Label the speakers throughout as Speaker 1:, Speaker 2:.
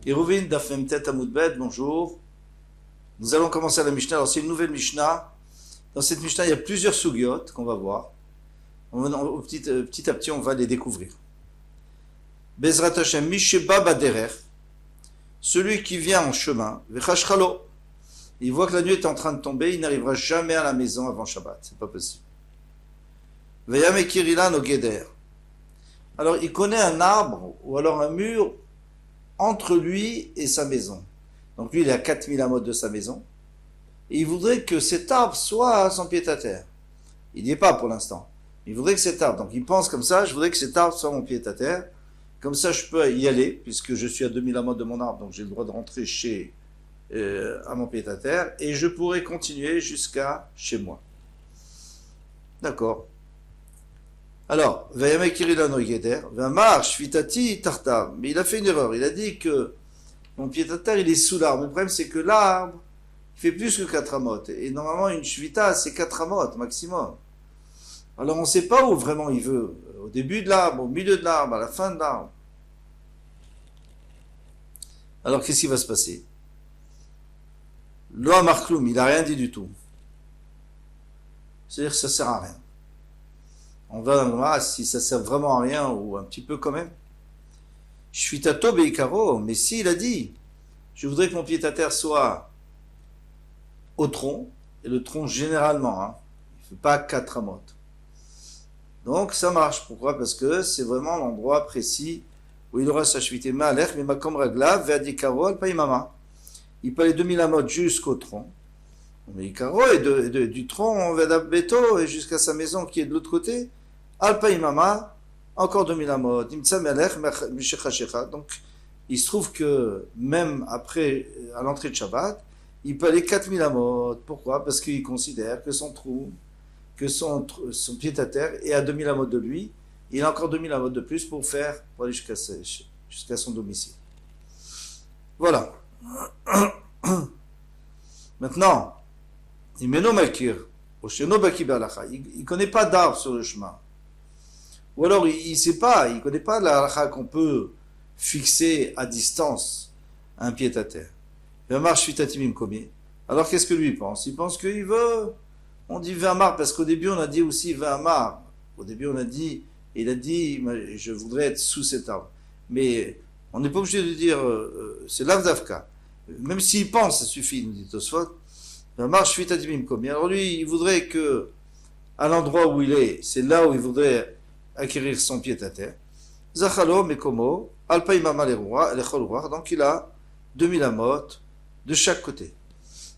Speaker 1: Eruvin Dafem Tet Amoudbet, bonjour. Nous allons commencer la Mishnah. Alors c'est une nouvelle Mishnah. Dans cette Mishnah, il y a plusieurs sougiotes qu'on va voir. Petit à petit, on va les découvrir. Bezrat Hashem, Misheba Baderer, celui qui vient en chemin, Vechashchalo, il voit que la nuit est en train de tomber, il n'arrivera jamais à la maison avant Shabbat, c'est pas possible. Veyamekirilan au Geder. Alors il connaît un arbre ou alors un mur entre lui et sa maison. Donc lui, il est à 4000 amot de sa maison. Et il voudrait que cet arbre soit à son pied-à-terre. Il n'y est pas pour l'instant. Il voudrait que cet arbre, donc il pense comme ça, je voudrais que cet arbre soit mon pied-à-terre. Comme ça, je peux y aller, puisque je suis à 2000 amot de mon arbre, donc j'ai le droit de rentrer à mon pied-à-terre, et je pourrais continuer jusqu'à chez moi. D'accord. Alors, mais il a fait une erreur. Il a dit que mon pied-à-terre, il est sous l'arbre. Le problème, c'est que l'arbre, il fait plus que 4 amot. Et normalement, une shvita, c'est 4 amot maximum. Alors, on ne sait pas où vraiment il veut. Au début de l'arbre, au milieu de l'arbre, à la fin de l'arbre. Alors, qu'est-ce qui va se passer? Lo Markloum, il n'a rien dit du tout. C'est-à-dire que ça ne sert à rien. On va voir si ça sert vraiment à rien ou un petit peu quand même. Shvitato beikaro, mais s'il a dit, je voudrais que mon pied-à-terre soit au tronc, et le tronc généralement, il ne fait pas 4 amot. Donc ça marche. Pourquoi? Parce que c'est vraiment l'endroit précis où il aura sa shvité ma'alech, mais makom ragla, ve'adikaro al-paimama. Il peut aller 2000 amot jusqu'au tronc. Mais Ikaro est du tronc vers Beto et jusqu'à sa maison qui est de l'autre côté. Alpaïmama, encore 2000 amot. Donc, il se trouve que même après, à l'entrée de Shabbat, il peut aller 4000 amot. Pourquoi? Parce qu'il considère que son trou, que son pied-à-terre est à 2000 amot de lui. Il a encore 2000 amot de plus pour aller jusqu'à son domicile. Voilà. Maintenant, il ne connaît pas d'arbre sur le chemin. Ou alors il ne sait pas, il ne connaît pas la halakha qu'on peut fixer à distance un pied-à-terre. Alors qu'est-ce que lui pense? Il pense qu'il veut, on dit 20 mar, parce qu'au début on a dit aussi 20 mar. Au début on a dit, il a dit, je voudrais être sous cet arbre. Mais on n'est pas obligé de dire, c'est l'avdavka. Même s'il pense, ça suffit, nous dit Tosfot. Alors lui, il voudrait que, à l'endroit où il est, c'est là où il voudrait acquérir son pied-à-terre. Zachalo, Mekomo, Alpaïmama Lechol, donc il a 2000 amot de chaque côté.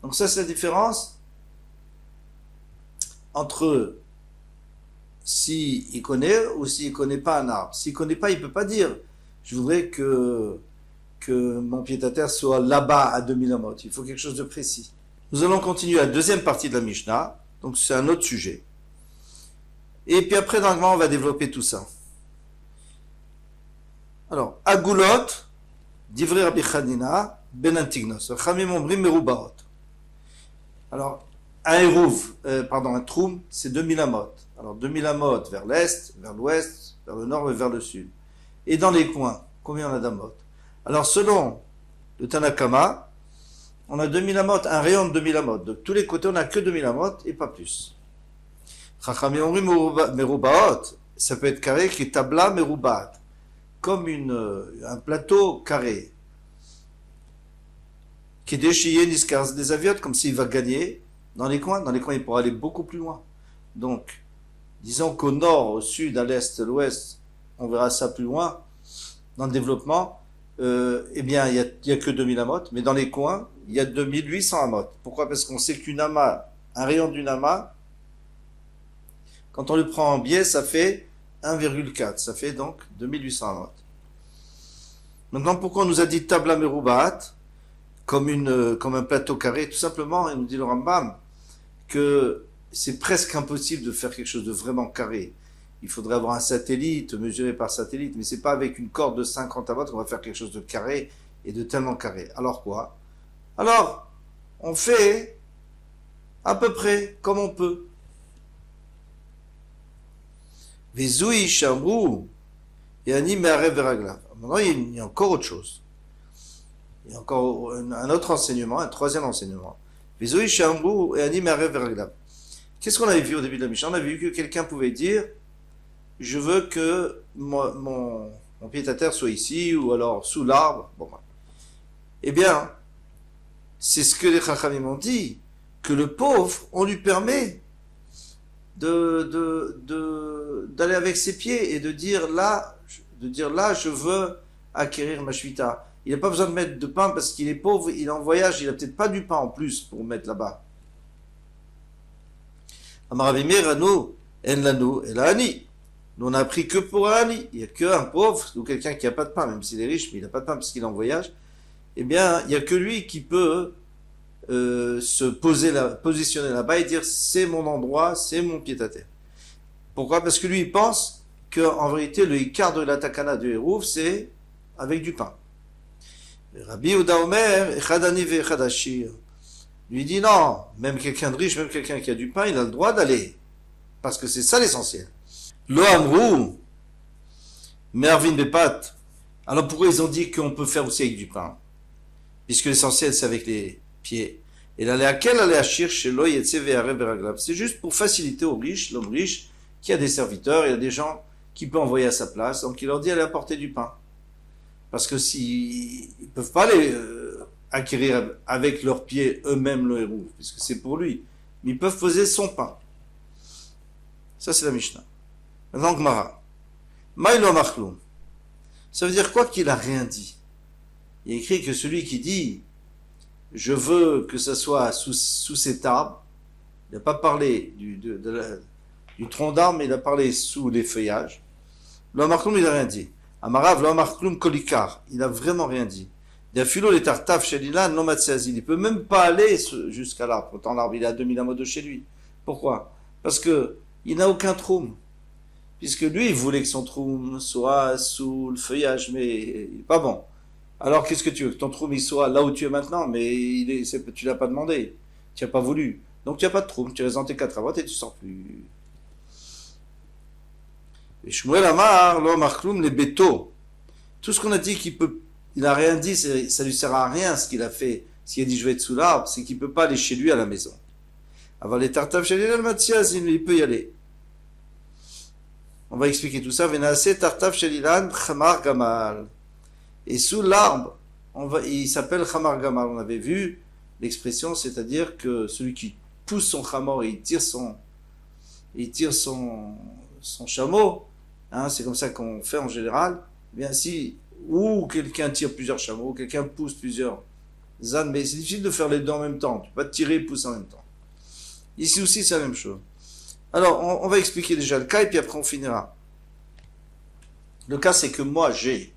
Speaker 1: Donc ça, c'est la différence entre s'il connaît ou s'il ne connaît pas un arbre. S'il ne connaît pas, il ne peut pas dire, je voudrais que mon pied-à-terre soit là-bas à 2000 amot. Il faut quelque chose de précis. Nous allons continuer la deuxième partie de la Mishnah. Donc c'est un autre sujet. Et puis après, dans le moment, on va développer tout ça. Alors, Agulot, Divrei Rabbi Chanina, Ben Antignos. Chamim Omrim Merubaot. Alors, un troum, c'est 2000 amot. Alors 2000 amot vers l'est, vers l'ouest, vers le nord et vers le sud. Et dans les coins, combien on a d'amot? Alors selon le Tanakama, on a 2000 amot, un rayon de 2000 amot. De tous les côtés, on n'a que 2000 amot et pas plus. Chachamim omrim merubaot, ça peut être carré, qui est tabla merubaat, comme un plateau carré. Qui est déchiré niskars des aviotes, comme s'il va gagner dans les coins. Dans les coins, il pourra aller beaucoup plus loin. Donc, disons qu'au nord, au sud, à l'est, à l'ouest, on verra ça plus loin, dans le développement. Eh bien, il n'y a que 2000 amot, mais dans les coins, il y a 2800 amot. Pourquoi? Parce qu'on sait qu'une ama, un rayon d'une ama, quand on le prend en biais, ça fait 1,4. Ça fait donc 2800 amot. Maintenant, pourquoi on nous a dit tabla merubaat, comme un plateau carré? Tout simplement, il nous dit le Rambam, que c'est presque impossible de faire quelque chose de vraiment carré. Il faudrait avoir un satellite, mesuré par satellite, mais c'est pas avec une corde de 50 amot qu'on va faire quelque chose de carré et de tellement carré. Alors quoi? Alors, on fait à peu près comme on peut. Vezoui shamru, et ani me'arev veraglav. Maintenant, il y a encore autre chose. Il y a encore un autre enseignement, un troisième enseignement. Vizoï Shambu et Ani Me'arev Veraglav. Qu'est-ce qu'on avait vu au début de la Mishnah? On avait vu que quelqu'un pouvait dire je veux que mon pied-à-terre soit ici, ou alors sous l'arbre. Bon, eh bien, c'est ce que les Chachamim ont dit, que le pauvre, on lui permet d'aller avec ses pieds et de dire là, je veux acquérir ma shvita. Il n'a pas besoin de mettre de pain parce qu'il est pauvre, il est en voyage, il n'a peut-être pas du pain en plus pour mettre là-bas. Amaravimir, Anou, En Lanou, et Ani. Nous, on a appris que pour un Ani. Il n'y a qu'un pauvre, ou quelqu'un qui n'a pas de pain, même s'il est riche, mais il n'a pas de pain parce qu'il est en voyage. Eh bien, il n'y a que lui qui peut positionner là-bas et dire c'est mon endroit, c'est mon pied-à-terre. Pourquoi? Parce que lui, il pense qu'en vérité, le Ikar de la Takana de Hérouf, c'est avec du pain. Rabbi Yehuda Omer, Echadani ve Echadashir. Lui dit non, même quelqu'un de riche, même quelqu'un qui a du pain, il a le droit d'aller. Parce que c'est ça l'essentiel. Lo Amrou, Mervin Bepat. Alors pourquoi ils ont dit qu'on peut faire aussi avec du pain? Puisque l'essentiel c'est avec les pieds. Et là, laquelle aller à chercher l'oeil et c'est juste pour faciliter aux riches, l'homme riche, qui a des serviteurs, il y a des gens qui peut envoyer à sa place, donc il leur dit allez apporter du pain. Parce que s'ils ne peuvent pas aller acquérir avec leurs pieds eux-mêmes le héros, puisque c'est pour lui, mais ils peuvent poser son pain. Ça c'est la Mishnah. Maintenant Gemara. Maïlo Machloum. Ça veut dire quoi qu'il a rien dit? Il est écrit que celui qui dit je veux que ça soit sous cet arbre, il n'a pas parlé du tronc d'arbre, mais il a parlé sous les feuillages. L'Omarkloum, il n'a rien dit. Amarav, l'Omarkloum kolikar, il n'a vraiment rien dit. D'afilo les tartaf shelilan nomatseazil, il peut même pas aller jusqu'à l'arbre. Pourtant l'arbre il est à 2000 amos de chez lui. Pourquoi? Parce que il n'a aucun troum. Puisque lui, il voulait que son troum soit sous le feuillage, mais il n'est pas bon. Alors qu'est-ce que tu veux? Que ton troum il soit là où tu es maintenant, mais tu l'as pas demandé. Tu n'as pas voulu. Donc tu n'as pas de troum, tu restes dans tes 4 avots et tu sors plus. Et Shmuel Amar, l'homme Arkloum, les bétos. Tout ce qu'on a dit il n'a rien dit, ça lui sert à rien ce qu'il a fait. S'il a dit je vais être sous l'arbre, c'est qu'il peut pas aller chez lui à la maison. Avant les tartaves chez lui, Mathias, il peut y aller. On va expliquer tout ça. Venase tartav shelilan chamar gamal. Et sous l'arbre, il s'appelle chamar gamal. On avait vu l'expression, c'est-à-dire que celui qui pousse son chamor et il tire son chameau, hein, c'est comme ça qu'on fait en général. Eh bien si ou quelqu'un tire plusieurs chameaux, quelqu'un pousse plusieurs ânes, mais c'est difficile de faire les deux en même temps. Tu peux pas tirer et pousser en même temps. Ici aussi, c'est la même chose. Alors, on va expliquer déjà le cas et puis après on finira. Le cas, c'est que moi, j'ai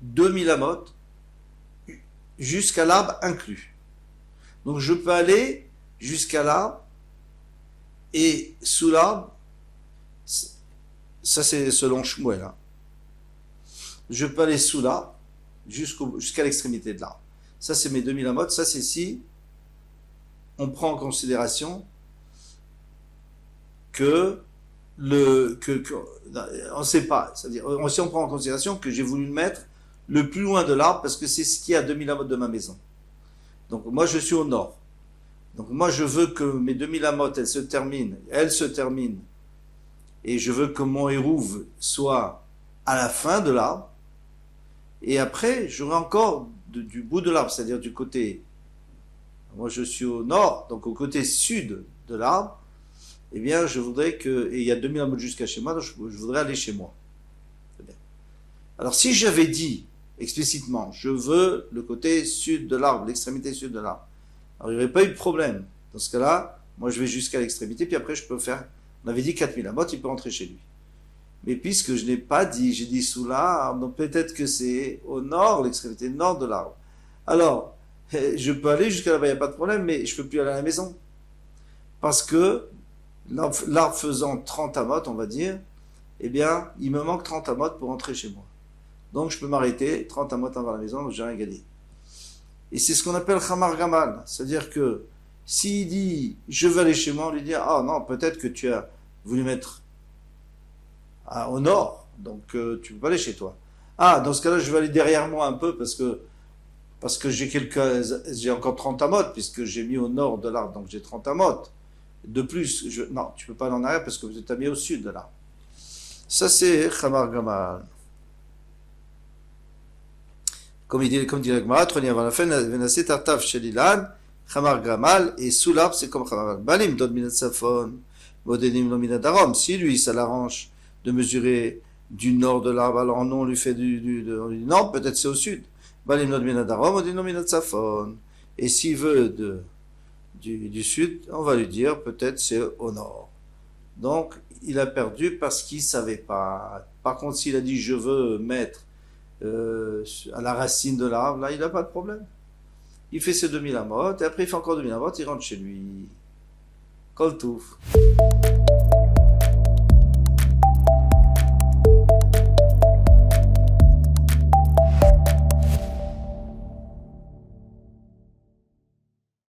Speaker 1: 2000 amotes jusqu'à l'arbre inclus. Donc, je peux aller jusqu'à l'arbre et sous l'arbre, ça c'est selon Shmuel, hein. Je peux aller sous l'arbre jusqu'à l'extrémité de l'arbre. Ça, c'est mes 2000 amotes. Ça, c'est si on prend en considération que on ne sait pas, c'est-à-dire si on prend en considération que j'ai voulu le mettre le plus loin de l'arbre parce que c'est ce qui est à 2000 amotes de ma maison. Donc moi je suis au nord. Donc moi je veux que mes 2000 amotes elles se terminent et je veux que mon hérouve soit à la fin de l'arbre et après j'aurai encore du bout de l'arbre, c'est-à-dire du côté, moi je suis au nord, donc au côté sud de l'arbre. Eh bien, je voudrais que, et il y a 2000 amotes jusqu'à chez moi, donc je voudrais aller chez moi. Très bien. Alors, si j'avais dit explicitement, je veux le côté sud de l'arbre, l'extrémité sud de l'arbre, alors il n'y aurait pas eu de problème. Dans ce cas-là, moi je vais jusqu'à l'extrémité, puis après je peux faire, on avait dit 4000 amotes, il peut rentrer chez lui. Mais puisque je n'ai pas dit, j'ai dit sous l'arbre, donc peut-être que c'est au nord, l'extrémité nord de l'arbre. Alors, je peux aller jusqu'à là-bas, il n'y a pas de problème, mais je ne peux plus aller à la maison. Parce que, l'arbre faisant 30 amotes, on va dire, eh bien, il me manque 30 amotes pour rentrer chez moi. Donc, je peux m'arrêter 30 amotes avant la maison, donc j'ai rien gagné. Et c'est ce qu'on appelle Khamar Gamal. C'est-à-dire que, s'il dit, je veux aller chez moi, on lui dit, ah non, peut-être que tu as voulu mettre au nord, donc tu peux pas aller chez toi. Ah, dans ce cas-là, je vais aller derrière moi un peu, parce que Parce que j'ai encore 30 amotes, puisque j'ai mis au nord de l'arbre, donc j'ai 30 amotes. De plus, non, tu peux pas aller en arrière parce que vous êtes mis au sud de l'arbre. Ça, c'est Khamar Gamal. Comme dit la Gemara, Troni avant la fin, Venasé Tartav Shelilan, Khamar Gamal, et sous l'arbre, c'est comme Khamar Gamal. Balim, Don Minat Safon, Modenim, Nominat Arom. Si lui, ça l'arrange de mesurer du nord de l'arbre, alors non, on lui fait on lui dit non, peut-être c'est au sud. Balim, Don Minat Arom, Modenim, Nominat Safon. Et s'il veut du sud, on va lui dire peut-être c'est au nord. Donc, il a perdu parce qu'il ne savait pas. Par contre, s'il a dit je veux mettre à la racine de l'arbre, là, il n'a pas de problème. Il fait ses 2000 amotes, et après il fait encore 2000 amotes, il rentre chez lui. Coltouf.